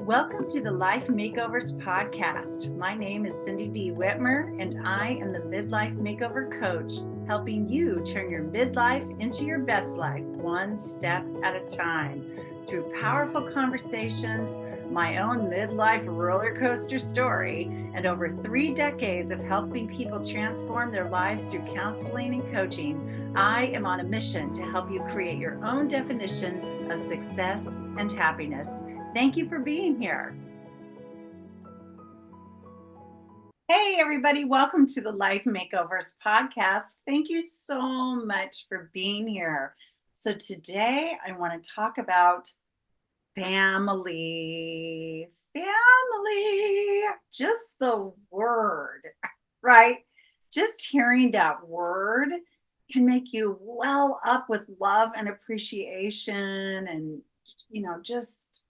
Welcome to the Life Makeovers podcast. My name is Cindy D. Whitmer, and I am the Midlife Makeover Coach, helping you turn your midlife into your best life, one step at a time. Through powerful conversations, my own midlife roller coaster story, and over 3 decades of helping people transform their lives through counseling and coaching, I am on a mission to help you create your own definition of success and happiness. Thank you for being here. Hey, everybody. Welcome to the Life Makeovers podcast. Thank you so much for being here. So today I want to talk about family. Family. Just the word, right? Just hearing that word can make you well up with love and appreciation and, just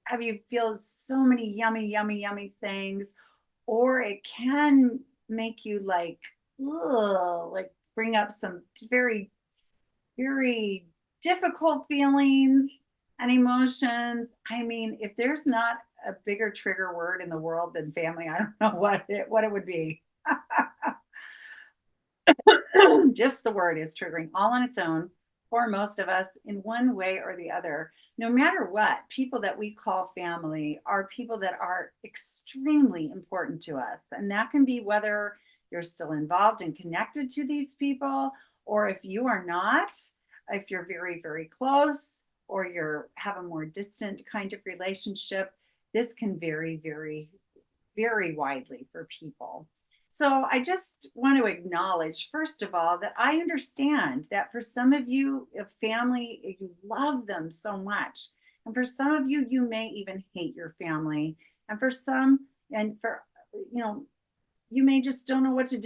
have you feel so many yummy things, or it can make you like bring up some very, very difficult feelings and emotions. I mean, if there's not a bigger trigger word in the world than family, I don't know what it would be. Just the word is triggering all on its own for most of us in one way or the other. No matter what, people that we call family are people that are extremely important to us. And that can be whether you're still involved and connected to these people, or if you are not, if you're very, very close, or you're have a more distant kind of relationship. This can vary very widely for people. So I just want to acknowledge, first of all, that I understand that for some of you, a family, you love them so much. And for some of you, you may even hate your family. And for some, and for, you may just don't know what to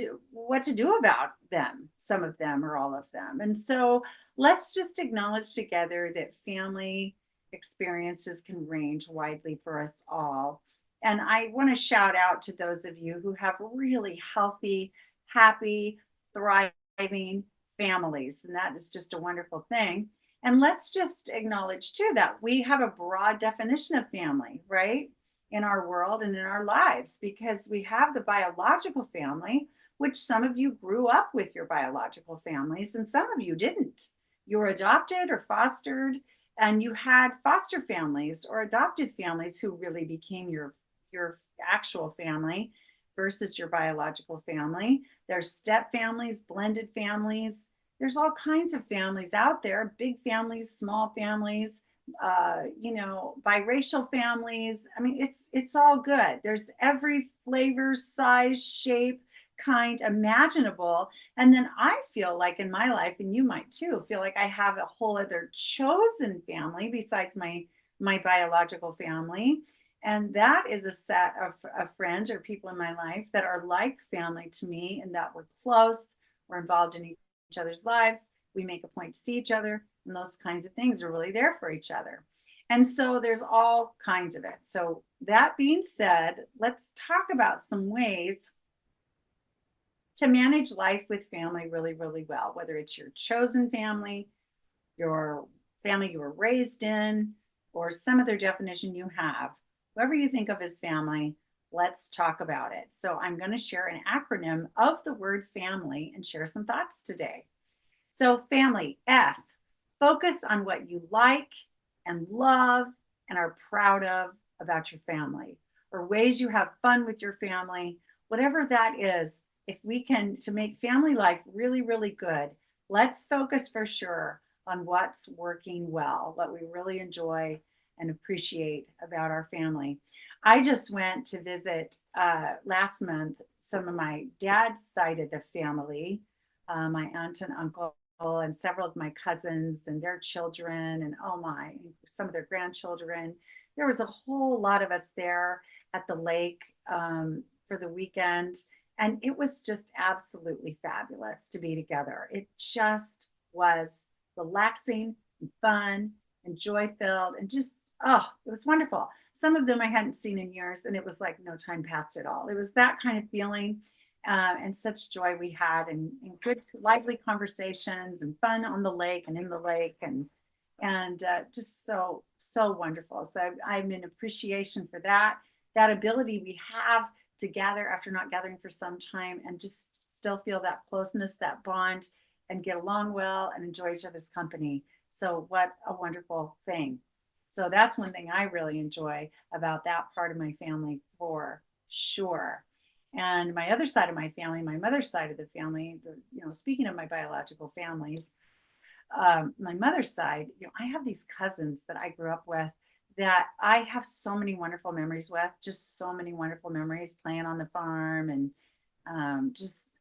do about them, some of them or all of them. And so let's just acknowledge together that family experiences can range widely for us all. And I want to shout out to those of you who have really healthy, happy, thriving families. And that is just a wonderful thing. And let's just acknowledge too that we have a broad definition of family, right? In our world and in our lives, because we have the biological family, which some of you grew up with your biological families and some of you didn't. You were adopted or fostered, and you had foster families or adopted families who really became your actual family versus your biological family. There's step families, blended families. There's all kinds of families out there, big families, small families, biracial families. I mean, it's all good. There's every flavor, size, shape, kind imaginable. And then I feel like in my life, and you might too, feel like I have a whole other chosen family besides my biological family. And that is a set of friends or people in my life that are like family to me, and that we're close, we're involved in each other's lives, we make a point to see each other, and those kinds of things are really there for each other. And so there's all kinds of it. So that being said, let's talk about some ways to manage life with family really, really well, whether it's your chosen family, your family you were raised in, or some other definition you have. Whoever you think of as family, let's talk about it. So I'm going to share an acronym of the word family and share some thoughts today. So family, F, focus on what you like and love and are proud of about your family, or ways you have fun with your family, whatever that is. If we can, to make family life really, really good, let's focus for sure on what's working well, what we really enjoy and appreciate about our family. I just went to visit last month some of my dad's side of the family, my aunt and uncle, and several of my cousins and their children, and some of their grandchildren. There was a whole lot of us there at the lake for the weekend. And it was just absolutely fabulous to be together. It just was relaxing and fun and joy filled and just, it was wonderful. Some of them I hadn't seen in years, and it was like no time passed at all. It was that kind of feeling, and such joy we had, and good, lively conversations and fun on the lake and in the lake. and just so wonderful. So I'm in appreciation for that ability we have to gather after not gathering for some time and just still feel that closeness, that bond, and get along well and enjoy each other's company. So what a wonderful thing. So that's one thing I really enjoy about that part of my family for sure. And my other side of my family, my mother's side of the family, speaking of my biological families, my mother's side, I have these cousins that I grew up with that I have so many wonderful memories with, just so many wonderful memories playing on the farm. And just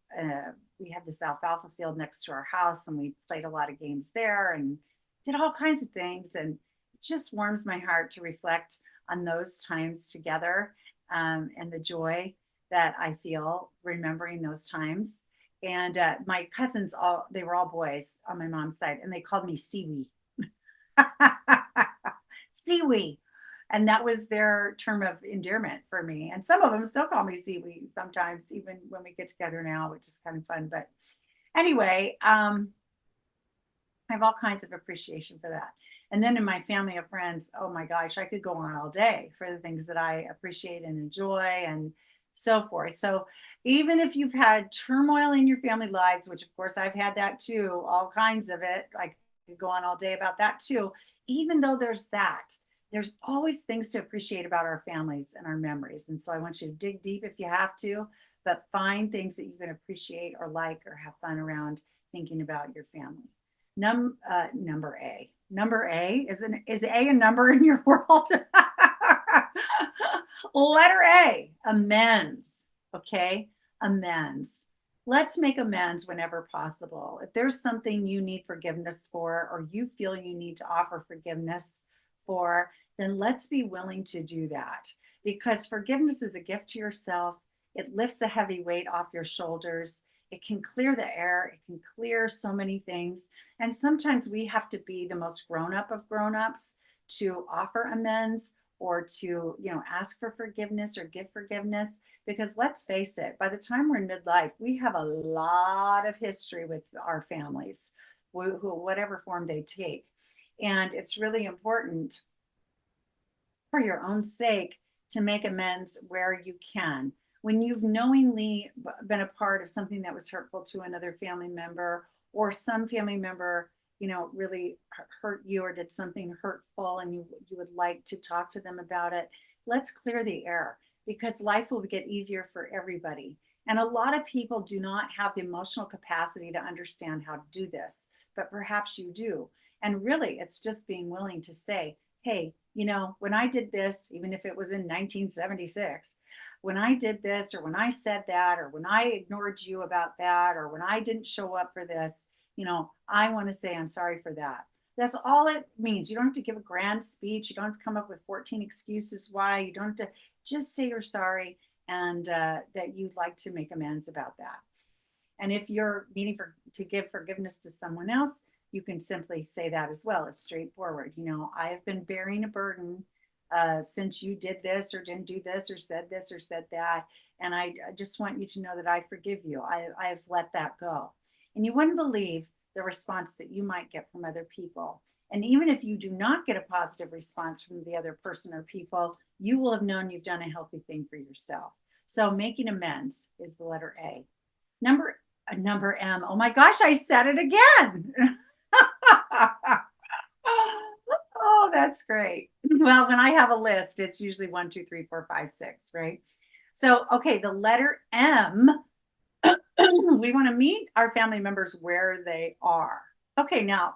we had this alfalfa field next to our house, and we played a lot of games there and did all kinds of things. And it just warms my heart to reflect on those times together, and the joy that I feel remembering those times. And my cousins, they were all boys on my mom's side, and they called me Siwi. Siwi. And that was their term of endearment for me. And some of them still call me Siwi sometimes, even when we get together now, which is kind of fun. But anyway, I have all kinds of appreciation for that. And then in my family of friends, oh my gosh, I could go on all day for the things that I appreciate and enjoy and so forth. So even if you've had turmoil in your family lives, which of course I've had that too, all kinds of it, I could go on all day about that too. Even though there's that, there's always things to appreciate about our families and our memories. And so I want you to dig deep if you have to, but find things that you can appreciate or like or have fun around thinking about your family. Number A. Number A is A a number in your world? Letter A, amends. Okay, amends. Let's make amends whenever possible. If there's something you need forgiveness for, or you feel you need to offer forgiveness for, then let's be willing to do that, because forgiveness is a gift to yourself. It lifts a heavy weight off your shoulders. It can clear the air. It can clear so many things. And sometimes we have to be the most grown up of grown ups to offer amends or to, ask for forgiveness or give forgiveness. Because let's face it, by the time we're in midlife, we have a lot of history with our families, whatever form they take. And it's really important for your own sake to make amends where you can. When you've knowingly been a part of something that was hurtful to another family member, or some family member, really hurt you or did something hurtful, and you would like to talk to them about it, let's clear the air, because life will get easier for everybody. And a lot of people do not have the emotional capacity to understand how to do this, but perhaps you do. And really, it's just being willing to say, hey, when I did this, even if it was in 1976, when I did this, or when I said that, or when I ignored you about that, or when I didn't show up for this, I want to say I'm sorry for that. That's all it means. You don't have to give a grand speech. You don't have to come up with 14 excuses why. You don't have to, just say you're sorry, and that you'd like to make amends about that. And if you're needing to give forgiveness to someone else, you can simply say that as well. It's straightforward. I have been bearing a burden since you did this or didn't do this or said that. And I just want you to know that I forgive you. I've let that go. And you wouldn't believe the response that you might get from other people. And even if you do not get a positive response from the other person or people, you will have known you've done a healthy thing for yourself. So making amends is the letter A. Number M. Oh my gosh, I said it again. Oh, that's great. Well, when I have a list, it's usually 1, 2, 3, 4, 5, 6, right? So, okay, the letter M, we want to meet our family members where they are. Okay, now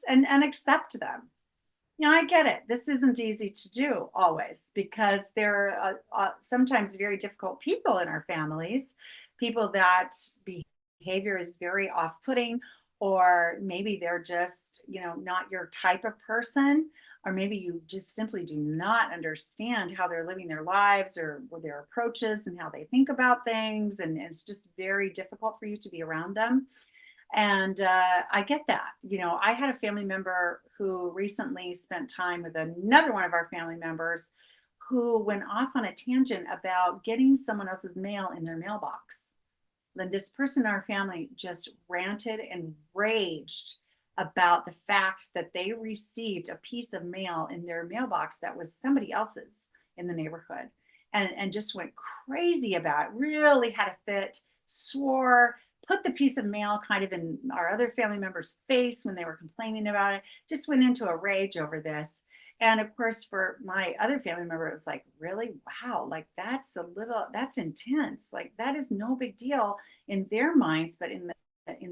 and accept them. I get it. This isn't easy to do always, because there are sometimes very difficult people in our families, people that behavior is very off-putting, or maybe they're just, not your type of person, or maybe you just simply do not understand how they're living their lives, or their approaches and how they think about things. And it's just very difficult for you to be around them. And I get that. I had a family member who recently spent time with another one of our family members who went off on a tangent about getting someone else's mail in their mailbox. Then this person in our family just ranted and raged about the fact that they received a piece of mail in their mailbox that was somebody else's in the neighborhood, and just went crazy about it, really had a fit, swore, put the piece of mail kind of in our other family member's face when they were complaining about it, just went into a rage over this. And of course, for my other family member, it was like, really? Wow, like that's intense. Like that is no big deal in their minds, but in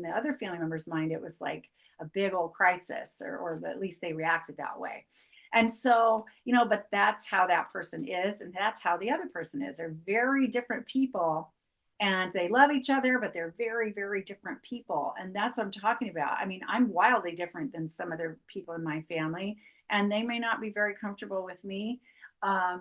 the other family member's mind, it was like a big old crisis, or at least they reacted that way. And so, but that's how that person is, and that's how the other person is. They're very different people, and they love each other, but they're very, very different people. And that's what I'm talking about. I mean, I'm wildly different than some other people in my family, and they may not be very comfortable with me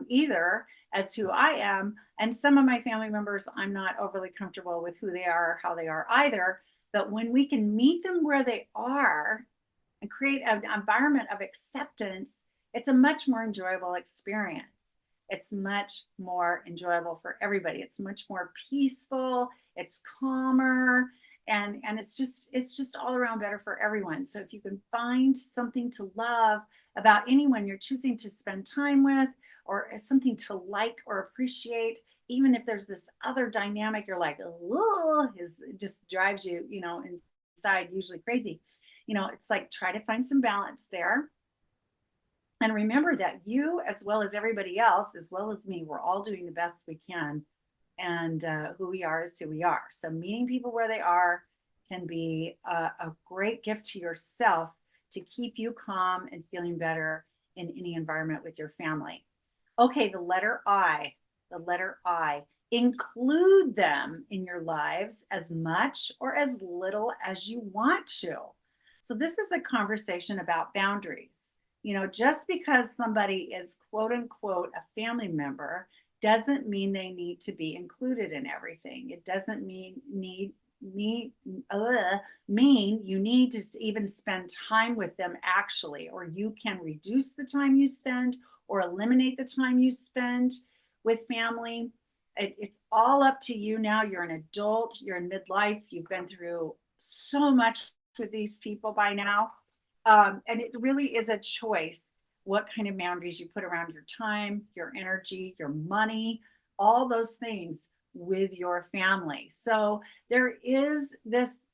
either as who I am. And some of my family members, I'm not overly comfortable with who they are or how they are either. But when we can meet them where they are and create an environment of acceptance, it's a much more enjoyable experience. It's much more enjoyable for everybody. It's much more peaceful, it's calmer, and it's just all around better for everyone. So if you can find something to love about anyone you're choosing to spend time with, or something to like or appreciate, even if there's this other dynamic you're like, oh, is it just drives you, inside usually crazy. It's like try to find some balance there. And remember that you, as well as everybody else, as well as me, we're all doing the best we can. And who we are is who we are. So meeting people where they are can be a great gift to yourself to keep you calm and feeling better in any environment with your family. Okay, the letter I, the letter I. Include them in your lives as much or as little as you want to. So, this is a conversation about boundaries. Just because somebody is quote unquote a family member doesn't mean they need to be included in everything. It doesn't need mean you need to even spend time with them actually, or you can reduce the time you spend or eliminate the time you spend with family. It's all up to you now. You're an adult, you're in midlife, you've been through so much with these people by now. And it really is a choice what kind of boundaries you put around your time, your energy, your money, all those things with your family. So there is this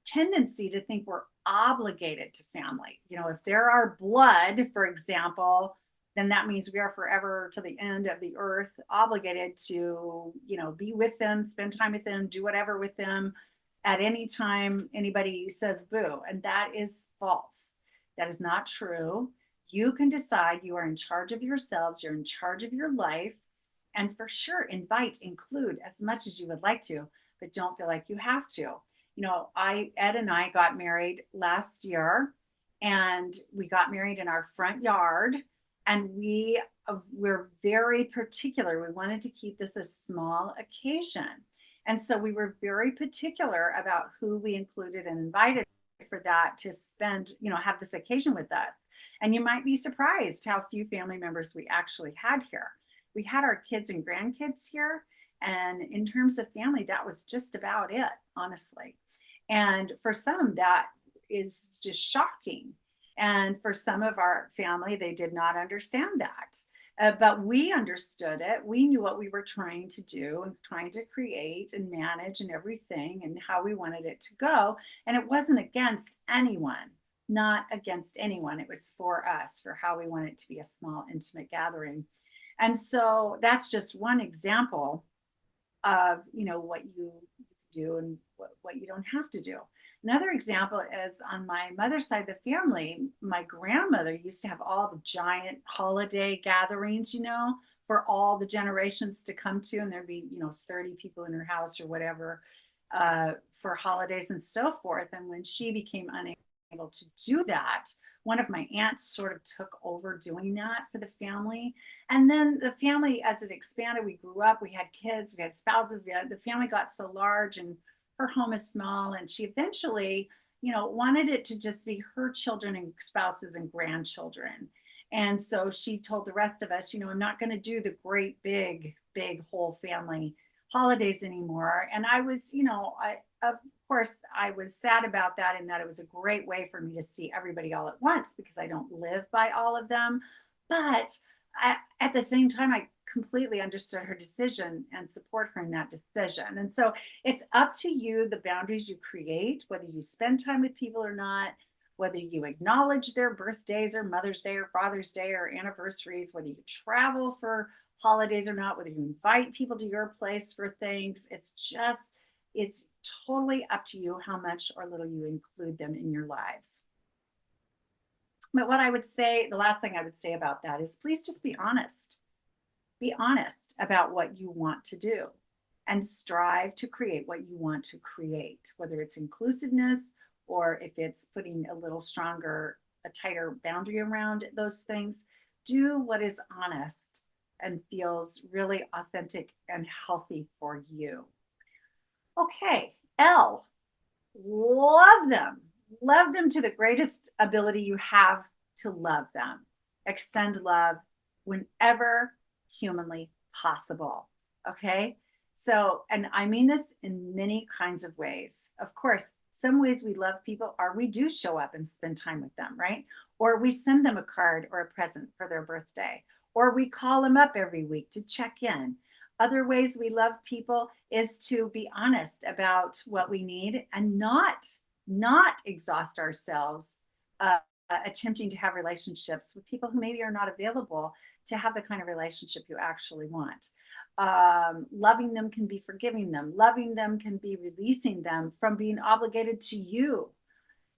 tendency to think we're obligated to family. If they're our blood, for example, then that means we are forever to the end of the earth obligated to, be with them, spend time with them, do whatever with them at any time anybody says boo. And that is false. That is not true. You can decide you are in charge of yourselves, you're in charge of your life, and for sure, include as much as you would like to, but don't feel like you have to. Ed and I got married last year, and we got married in our front yard, and we're very particular. We wanted to keep this a small occasion. And so we were very particular about who we included and invited for that to spend, have this occasion with us. And you might be surprised how few family members we actually had here. We had our kids and grandkids here. And in terms of family, that was just about it, honestly. And for some, that is just shocking. And for some of our family, they did not understand that. But we understood it. We knew what we were trying to do and trying to create and manage and everything and how we wanted it to go. And it wasn't against anyone, not against anyone. It was for us, for how we want it to be a small, intimate gathering. And so that's just one example of, what you do and what you don't have to do. Another example is on my mother's side of the family, my grandmother used to have all the giant holiday gatherings, for all the generations to come to. And there'd be, 30 people in her house or whatever for holidays and so forth. And when she became unable to do that, one of my aunts sort of took over doing that for the family. And then the family, as it expanded, we grew up, we had kids, we had spouses, the family got so large, and her home is small, and she eventually, wanted it to just be her children and spouses and grandchildren. And so she told the rest of us, I'm not going to do the great big whole family holidays anymore. And I was, of course, I was sad about that, and that it was a great way for me to see everybody all at once because I don't live by all of them. But at the same time, I completely understood her decision and support her in that decision. And so it's up to you the boundaries you create, whether you spend time with people or not, whether you acknowledge their birthdays or Mother's Day or Father's Day or anniversaries, whether you travel for holidays or not, whether you invite people to your place for things. It's totally up to you how much or little you include them in your lives. But what I would say, the last thing I would say about that is please just be honest. Be honest about what you want to do and strive to create what you want to create, whether it's inclusiveness or if it's putting a little stronger, a tighter boundary around those things. Do what is honest and feels really authentic and healthy for you. Okay, L, love them. Love them to the greatest ability you have to love them. Extend love whenever humanly possible. Okay. So, and I mean this in many kinds of ways. Of course, some ways we love people are we do show up and spend time with them, right? Or we send them a card or a present for their birthday, or we call them up every week to check in. Other ways we love people is to be honest about what we need and not exhaust ourselves attempting to have relationships with people who maybe are not available to have the kind of relationship you actually want. Loving them can be forgiving them. Loving them can be releasing them from being obligated to you.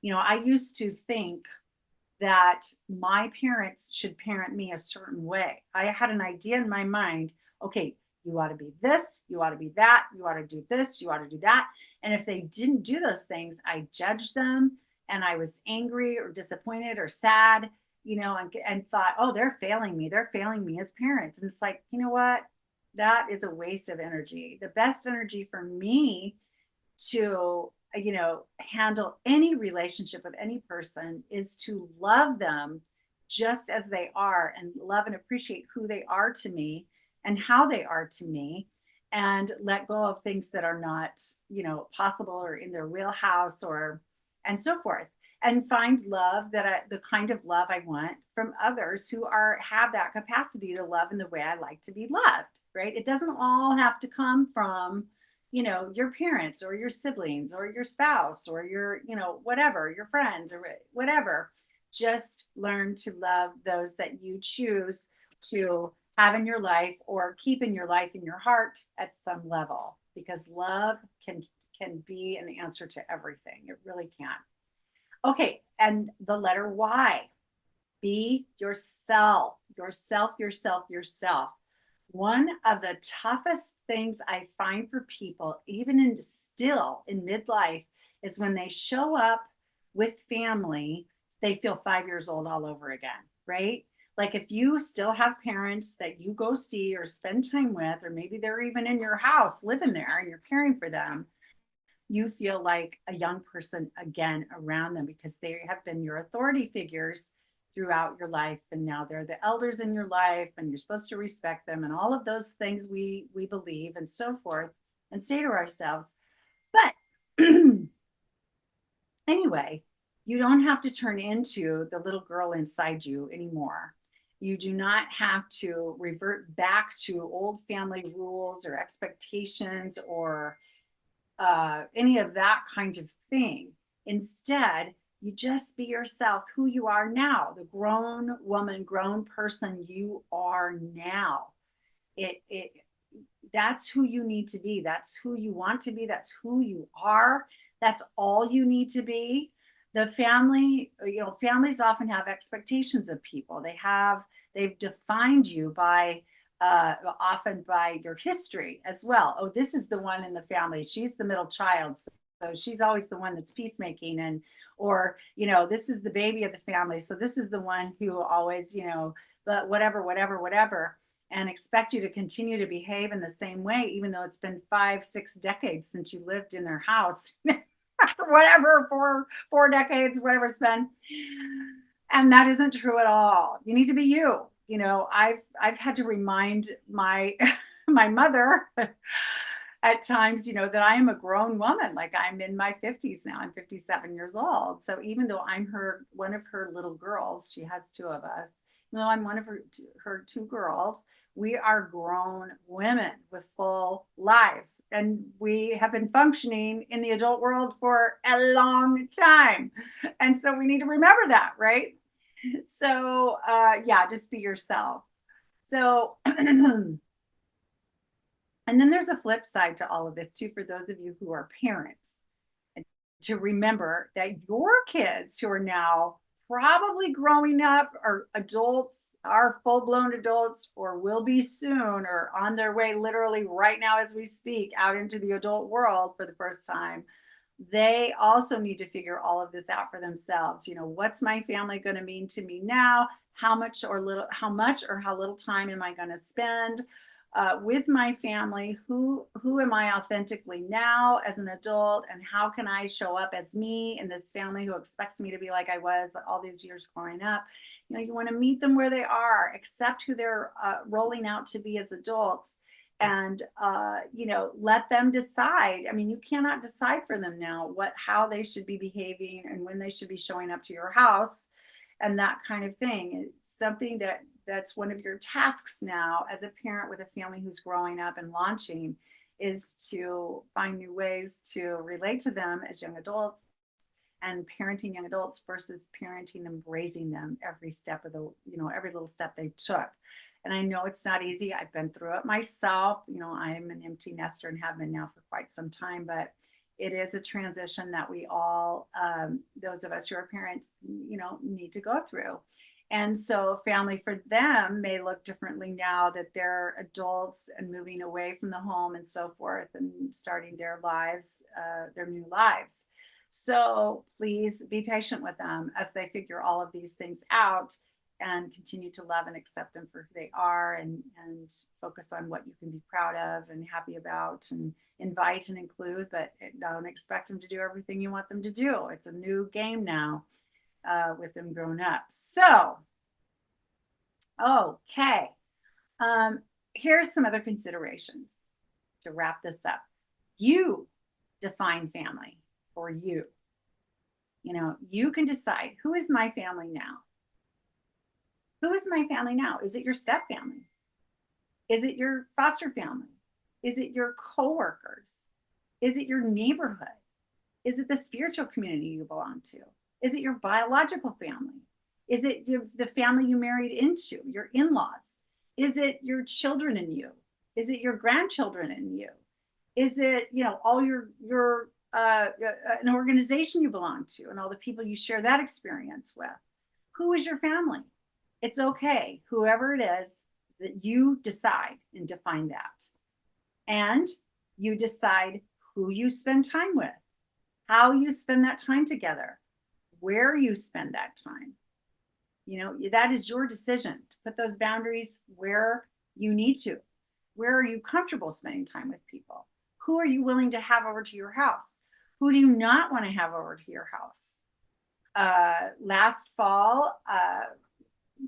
You know, I used to think that my parents should parent me a certain way. I had an idea in my mind, okay, you ought to be this, you ought to be that, you ought to do this, you ought to do that. And if they didn't do those things, I judged them and I was angry or disappointed or sad, and thought, oh, they're failing me. They're failing me as parents. And it's like, you know what? That is a waste of energy. The best energy for me to handle any relationship with any person is to love them just as they are and love and appreciate who they are to me and how they are to me, and let go of things that are not possible or in their wheelhouse or and so forth, and find love the kind of love I want from others who have that capacity to love in the way I like to be loved, right? It doesn't all have to come from your parents or your siblings or your spouse or your whatever, your friends or whatever. Just learn to love those that you choose to have in your life or keep in your life, in your heart at some level, because love can be an answer to everything. It really can. Okay, and the letter Y. Be yourself, yourself, yourself, yourself. One of the toughest things I find for people, even still in midlife, is when they show up with family, they feel 5 years old all over again, right? Like if you still have parents that you go see or spend time with, or maybe they're even in your house living there and you're caring for them, you feel like a young person again around them because they have been your authority figures throughout your life, and now they're the elders in your life and you're supposed to respect them and all of those things we believe and so forth and say to ourselves. But anyway, you don't have to turn into the little girl inside you anymore. You do not have to revert back to old family rules or expectations or any of that kind of thing. Instead, you just be yourself, who you are now, the grown woman, grown person you are now. It that's who you need to be. That's who you want to be. That's who you are. That's all you need to be. The family, families often have expectations of people. They've defined you by often by your history as well. Oh, this is the one in the family. She's the middle child. So she's always the one that's peacemaking, or this is the baby of the family. So this is the one who always, but whatever, and expect you to continue to behave in the same way, even though it's been 5, 6 decades since you lived in their house, whatever, four decades, whatever it's been. And that isn't true at all. You need to be you. I've had to remind my my mother at times, that I am a grown woman. Like I'm in my 50s now. I'm 57 years old. So even though I'm one of her little girls, she has two of us. Even though I'm one of her two girls, we are grown women with full lives, and we have been functioning in the adult world for a long time. And so we need to remember that, right? So, yeah, just be yourself. So, and then there's a flip side to all of this too, for those of you who are parents, and to remember that your kids who are now probably growing up, or adults, are full-blown adults, or will be soon, or on their way literally right now as we speak out into the adult world for the first time. They also need to figure all of this out for themselves. What's my family going to mean to me now? How much or how little time am I going to spend with my family? Who am I authentically now as an adult, and how can I show up as me in this family who expects me to be like I was all these years growing up? You want to meet them where they are, accept who they're rolling out to be as adults, and let them decide. I mean, you cannot decide for them now how they should be behaving and when they should be showing up to your house and that kind of thing. It's something that's one of your tasks now as a parent with a family who's growing up and launching, is to find new ways to relate to them as young adults, and parenting young adults versus parenting them, raising them every step of every little step they took. And I know it's not easy. I've been through it myself. I'm an empty nester and have been now for quite some time, but it is a transition that we all, those of us who are parents, need to go through. And so family for them may look differently now that they're adults and moving away from the home and so forth, and starting their lives, their new lives. So please be patient with them as they figure all of these things out, and continue to love and accept them for who they are, and focus on what you can be proud of and happy about, and invite and include, but don't expect them to do everything you want them to do. It's a new game now with them grown up. So, okay. Here's some other considerations to wrap this up. You define family for you. You can decide, who is my family now? Who is my family now? Is it your step family? Is it your foster family? Is it your coworkers? Is it your neighborhood? Is it the spiritual community you belong to? Is it your biological family? Is it the family you married into, your in-laws? Is it your children and you? Is it your grandchildren and you? Is it, all your an organization you belong to and all the people you share that experience with? Who is your family? It's okay, whoever it is, that you decide and define that. And you decide who you spend time with, how you spend that time together, where you spend that time. That is your decision to put those boundaries where you need to. Where are you comfortable spending time with people? Who are you willing to have over to your house? Who do you not want to have over to your house? Last fall,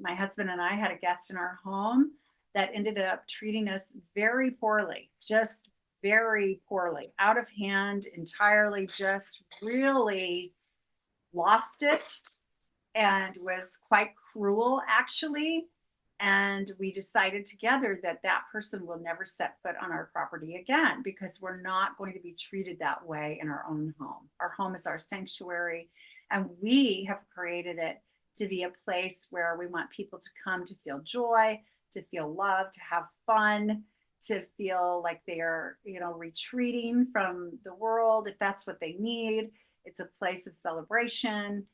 my husband and I had a guest in our home that ended up treating us very poorly, just very poorly, out of hand entirely, just really lost it, and was quite cruel, actually. And we decided together that that person will never set foot on our property again, because we're not going to be treated that way in our own home. Our home is our sanctuary, and we have created it to be a place where we want people to come to feel joy, to feel love, to have fun, to feel like they are, retreating from the world if that's what they need. It's a place of celebration.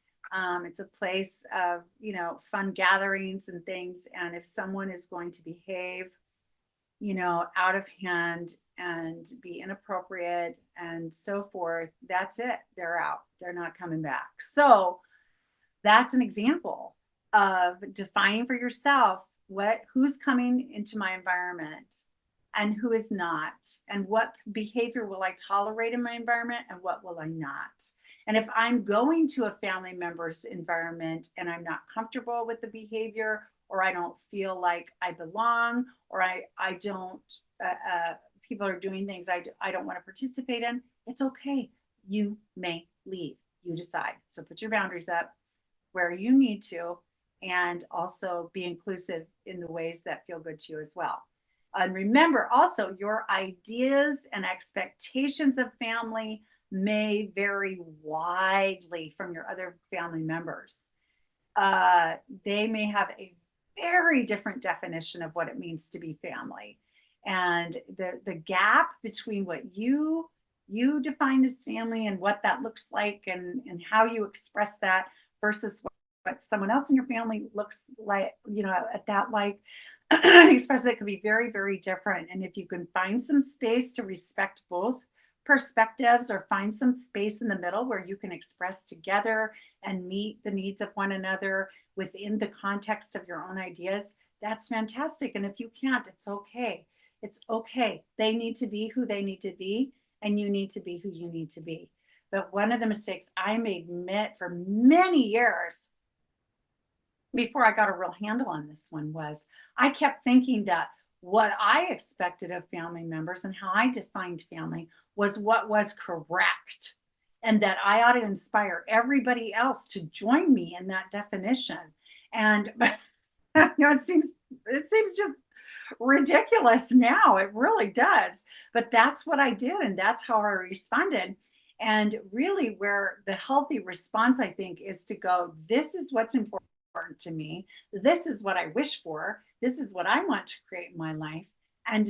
It's a place of, fun gatherings and things. And if someone is going to behave, out of hand and be inappropriate and so forth, that's it. They're out. They're not coming back. So that's an example of defining for yourself who's coming into my environment and who is not, and what behavior will I tolerate in my environment and what will I not. And if I'm going to a family member's environment and I'm not comfortable with the behavior, or I don't feel like I belong, or I don't, people are doing things I don't want to participate in, it's okay. You may leave. You decide. So put your boundaries up where you need to, and also be inclusive in the ways that feel good to you as well. And remember also, your ideas and expectations of family may vary widely from your other family members. They may have a very different definition of what it means to be family. And the gap between what you define as family and what that looks like, and how you express that versus what someone else in your family looks like, at that, like, express that, could be very, very different. And if you can find some space to respect both perspectives, or find some space in the middle where you can express together and meet the needs of one another within the context of your own ideas, that's fantastic. And if you can't, it's okay. It's okay. They need to be who they need to be, and you need to be who you need to be. But one of the mistakes I made for many years before I got a real handle on this one was I kept thinking that what I expected of family members and how I defined family was what was correct, and that I ought to inspire everybody else to join me in that definition. And it seems just ridiculous now. It really does. But that's what I did, and that's how I responded. And really, where the healthy response, I think, is to go, this is what's important to me. This is what I wish for. This is what I want to create in my life. And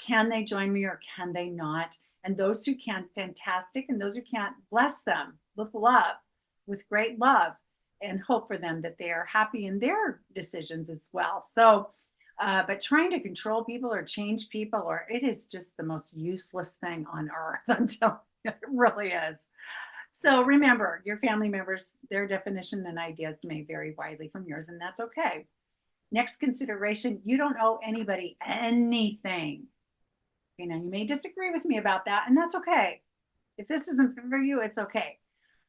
can they join me, or can they not? And those who can, fantastic. And those who can't, bless them with love, with great love, and hope for them that they are happy in their decisions as well. So, but trying to control people or change people, or it is just the most useless thing on earth. I'm telling you, it really is. So remember, your family members, their definition and ideas may vary widely from yours, and that's okay. Next consideration, you don't owe anybody anything. Okay, now you may disagree with me about that, and that's okay. If this isn't for you, it's okay.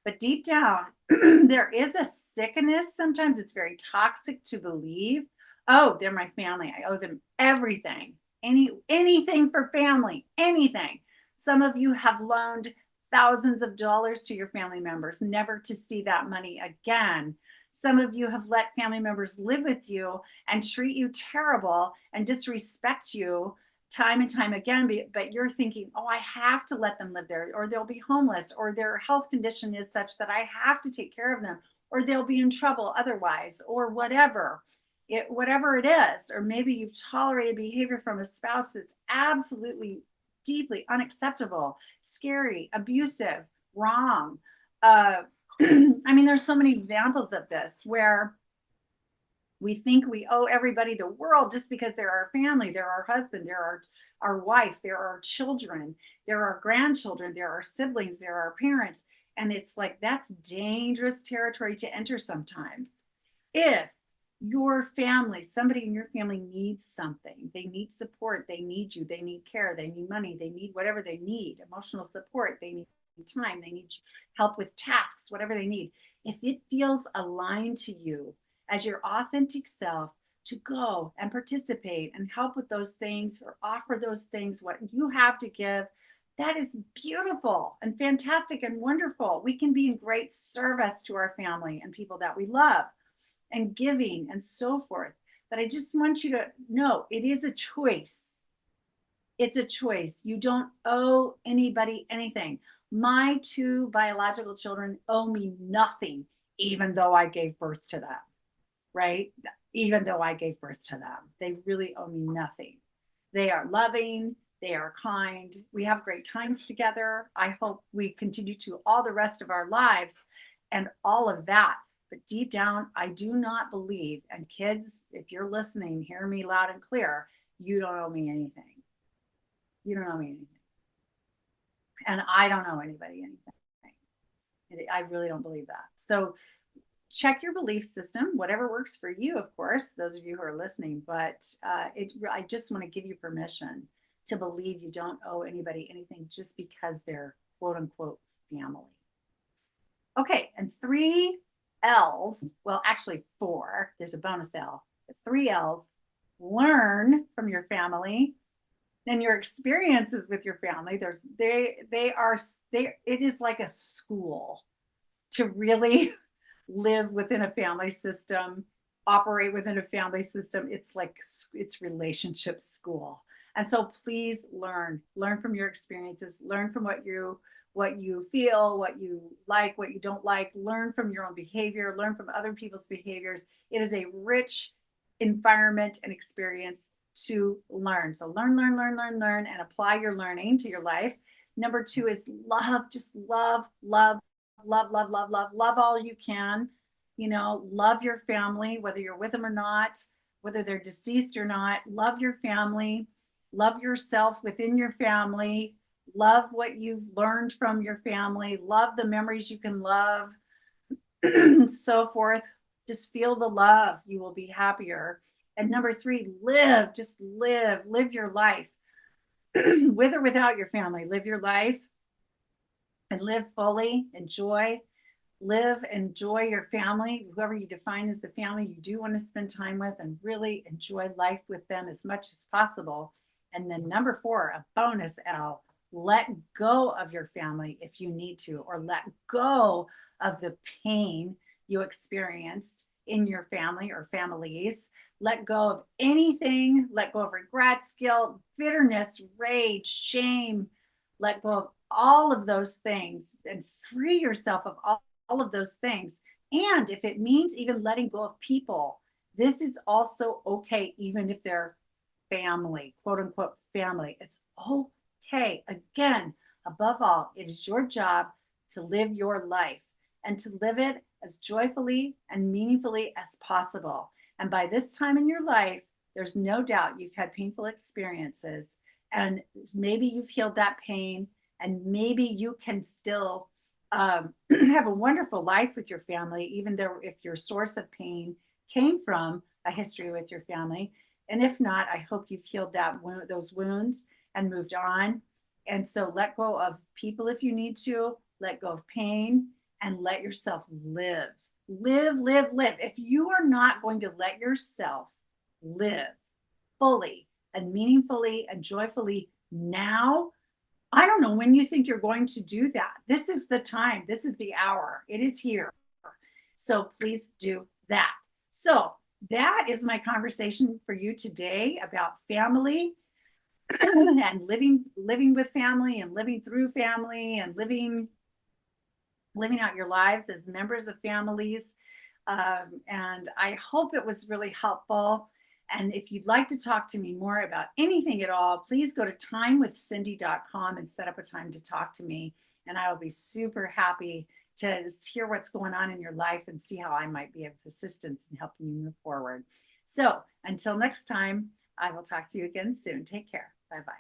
But deep down, there is a sickness. Sometimes it's very toxic to believe, oh, they're my family, I owe them everything. Anything for family, anything. Some of you have loaned thousands of dollars to your family members, never to see that money again. Some of you have let family members live with you and treat you terrible and disrespect you time and time again, but you're thinking, oh, I have to let them live there, or they'll be homeless, or their health condition is such that I have to take care of them, or they'll be in trouble otherwise, or whatever it is. Or maybe you've tolerated behavior from a spouse that's absolutely deeply unacceptable, scary, abusive, wrong. I mean, there's so many examples of this where we think we owe everybody the world just because they're our family, they're our husband, they're our wife, they're our children, they're our grandchildren, they're our siblings, they're our parents. And it's like, that's dangerous territory to enter sometimes. If your family, somebody in your family needs something, they need support, they need you, they need care, they need money, they need whatever they need, emotional support, they need time, they need help with tasks, whatever they need. If it feels aligned to you as your authentic self to go and participate and help with those things, or offer those things, what you have to give, that is beautiful and fantastic and wonderful. We can be in great service to our family and people that we love, and giving and so forth. But I just want you to know, it is a choice. It's a choice. You don't owe anybody anything. My two biological children owe me nothing, even though I gave birth to them, right? Even though I gave birth to them, they really owe me nothing. They are loving, they are kind. We have great times together. I hope we continue to all the rest of our lives and all of that. But deep down, I do not believe, and kids, if you're listening, hear me loud and clear, you don't owe me anything. You don't owe me anything. And I don't owe anybody anything. I really don't believe that. So check your belief system, whatever works for you, of course, those of you who are listening. But I just want to give you permission to believe you don't owe anybody anything just because they're quote unquote family. Okay, and 3 L's, well, actually 4, there's a bonus L, but 3 L's: learn from your family, and your experiences with your family, it is like a school to really live within a family system, operate within a family system. It's like it's relationship school. And so please learn from your experiences, learn from what you feel, what you like, what you don't like, learn from your own behavior, learn from other people's behaviors. It is a rich environment and experience to learn. So learn, and apply your learning to your life. Number two is love, just love all you can. Love your family, whether you're with them or not, whether they're deceased or not. Love your family, love yourself within your family, love what you've learned from your family, love the memories you can love, so forth. Just feel the love. You will be happier. And number three, just live your life with or without your family. Live your life and live fully. Enjoy your family, whoever you define as the family you do want to spend time with, and really enjoy life with them as much as possible. And then number four, a bonus L, let go of your family if you need to, or let go of the pain you experienced in your family or families. Let go of anything, let go of regrets, guilt, bitterness, rage, shame. Let go of all of those things and free yourself of all of those things. And if it means even letting go of people, this is also okay, even if they're family, quote unquote family. It's okay. Again, above all, it is your job to live your life and to live it as joyfully and meaningfully as possible. And by this time in your life, there's no doubt you've had painful experiences, and maybe you've healed that pain, and maybe you can still have a wonderful life with your family, even though if your source of pain came from a history with your family. And if not, I hope you've healed those wounds and moved on. And so let go of people if you need to, let go of pain, and let yourself live. Live. If you are not going to let yourself live fully and meaningfully and joyfully now, I don't know when you think you're going to do that. This is the time. This is the hour. It is here. So please do that. So that is my conversation for you today about family and living with family and living through family and living out your lives as members of families. And I hope it was really helpful. And if you'd like to talk to me more about anything at all, please go to timewithcindy.com and set up a time to talk to me. And I will be super happy to hear what's going on in your life and see how I might be of assistance in helping you move forward. So until next time, I will talk to you again soon. Take care. Bye-bye.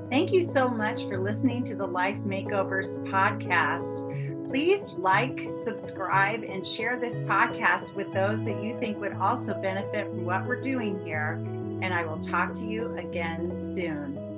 Thank you so much for listening to the Life Makeovers podcast. Please like, subscribe, and share this podcast with those that you think would also benefit from what we're doing here. And I will talk to you again soon.